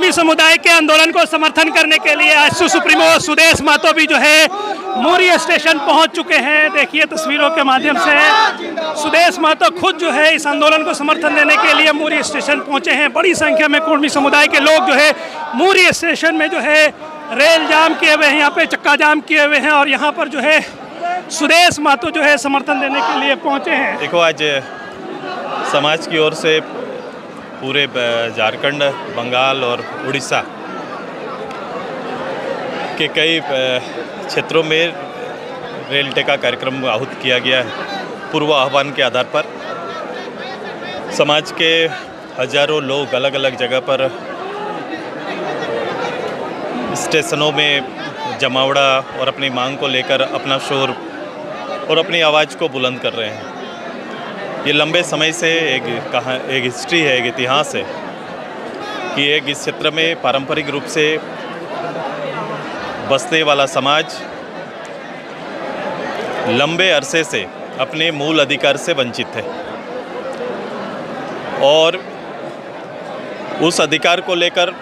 कुर्मी समुदाय के आंदोलन को समर्थन करने के लिए आज सुप्रीमो सुदेश महतो भी जो है मुरी स्टेशन पहुंच चुके हैं। देखिए तस्वीरों के माध्यम से सुदेश महतो खुद जो है इस आंदोलन को समर्थन देने के लिए मुरी स्टेशन पहुंचे हैं। बड़ी संख्या में कुर्मी समुदाय के लोग जो है मुरी स्टेशन में जो है रेल जाम किए हुए हैं, यहाँ पे चक्का जाम किए हुए हैं और यहाँ पर जो है सुदेश महतो जो है समर्थन देने के लिए पहुंचे हैं। देखो आज समाज की ओर से पूरे झारखंड, बंगाल और उड़ीसा के कई क्षेत्रों में रेल टेका कार्यक्रम आहूत किया गया है। पूर्व आह्वान के आधार पर समाज के हजारों लोग अलग अलग जगह पर स्टेशनों में जमावड़ा और अपनी मांग को लेकर अपना शोर और अपनी आवाज़ को बुलंद कर रहे हैं। ये लंबे समय से एक हिस्ट्री है, एक इतिहास है कि एक इस क्षेत्र में पारंपरिक रूप से बसने वाला समाज लंबे अरसे से अपने मूल अधिकार से वंचित है और उस अधिकार को लेकर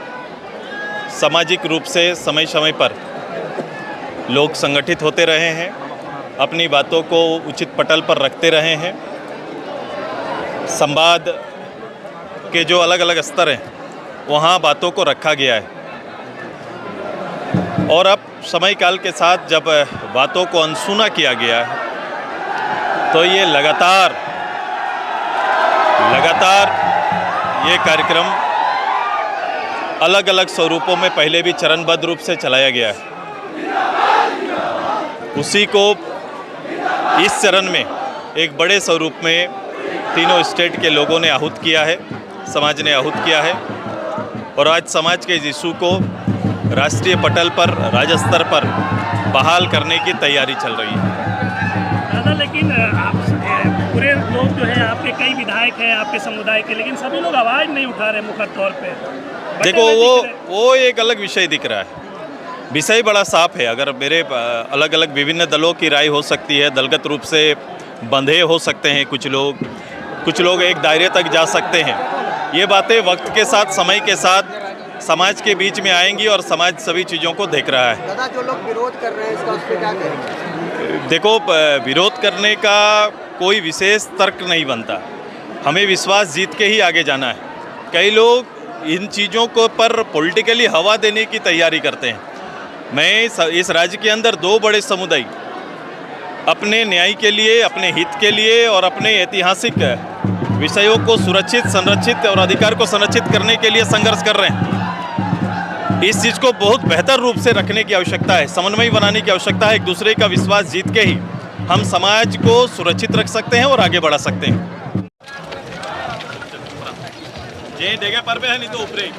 सामाजिक रूप से समय समय पर लोग संगठित होते रहे हैं, अपनी बातों को उचित पटल पर रखते रहे हैं। संवाद के जो अलग अलग स्तर हैं वहाँ बातों को रखा गया है और अब समय काल के साथ जब बातों को अनसुना किया गया है तो ये लगातार ये कार्यक्रम अलग अलग स्वरूपों में पहले भी चरणबद्ध रूप से चलाया गया है। उसी को इस चरण में एक बड़े स्वरूप में तीनों स्टेट के लोगों ने आहूत किया है, समाज ने आहूत किया है और आज समाज के इस इशू को राष्ट्रीय पटल पर, राज्य स्तर पर बहाल करने की तैयारी चल रही है। दादा लेकिन आप पूरे लोग जो है आपके कई विधायक हैं आपके समुदाय के, लेकिन सभी लोग आवाज़ नहीं उठा रहे मुख्य तौर पे। देखो वो एक अलग विषय दिख रहा है। विषय बड़ा साफ है। अगर मेरे अलग अलग विभिन्न दलों की राय हो सकती है, दलगत रूप से बंधे हो सकते हैं कुछ लोग एक दायरे तक जा सकते हैं। ये बातें वक्त के साथ, समय के साथ समाज के बीच में आएंगी और समाज सभी चीज़ों को देख रहा है। दादा जो लोग विरोध कर रहे हैं इसका उस पर क्या करेंगे? देखो विरोध करने का कोई विशेष तर्क नहीं बनता। हमें विश्वास जीत के ही आगे जाना है। कई लोग इन चीज़ों को पर पॉलिटिकली हवा देने की तैयारी करते हैं। मैं इस राज्य के अंदर दो बड़े समुदाय अपने न्याय के लिए, अपने हित के लिए और अपने ऐतिहासिक विषयों को सुरक्षित, संरक्षित और अधिकार को संरक्षित करने के लिए संघर्ष कर रहे हैं। इस चीज़ को बहुत बेहतर रूप से रखने की आवश्यकता है, समन्वय बनाने की आवश्यकता है। एक दूसरे का विश्वास जीत के ही हम समाज को सुरक्षित रख सकते हैं और आगे बढ़ा सकते हैं। जे देगा पर पे है नहीं तो ऊपरे